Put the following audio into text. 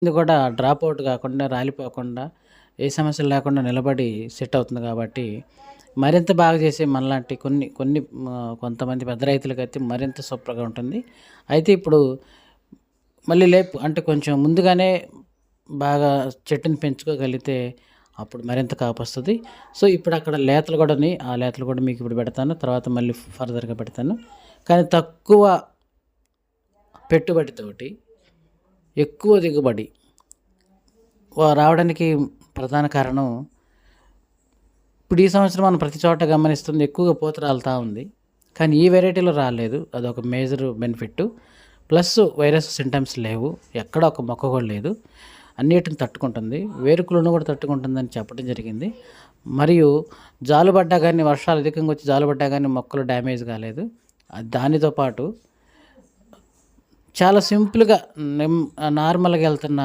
ఇది కూడా drop out కాకుండా, రాలిపోకుండా, ఏ సమస్యలు లేకుండా నిలబడి సెట్ అవుతుంది కాబట్టి, మరింత బాగా చేసే మనలాంటి కొన్ని కొన్ని కొంతమంది పెద్ద రైతులకైతే మరింత సూపర్‌గా ఉంటుంది. అయితే ఇప్పుడు మళ్ళీ అంటే కొంచెం ముందుగానే బాగా చెట్టుని పెంచుకోగలిగితే అప్పుడు మరింత కాపొస్తది. సో, ఇప్పుడక్కడ లేతలు గూడాని ఆ లేతలు కూడా మీకిప్పుడు పెడతాను. తర్వాత మళ్ళీ ఫర్దర్‌గా పెడతాను. కానీ తక్కువ పెట్టుబడితోటి ఎక్కువ దిగుబడి రావడానికి ప్రధాన కారణం ఇప్పుడు ఈ సంవత్సరం మనం ప్రతి చోట గమనిస్తుంది ఎక్కువగా పూత రాలుతా ఉంది. కానీ ఈ వెరైటీలో రాలేదు. అదొక major benefit. Plus virus symptoms లేవు. ఎక్కడ ఒక మొక్క కూడా లేదు. అన్నిటిని తట్టుకుంటుంది. వేరుకులను కూడా తట్టుకుంటుందని చెప్పడం జరిగింది. మరియు జాలుబడ్డా గానీ, వర్షాలు అధికంగా వచ్చి జాలుబడ్డా గానీ మొక్కలు డ్యామేజ్ కాలేదు. దానితో పాటు చాలా సింపుల్‌గా నార్మల్‌గా ఎళ్తున్న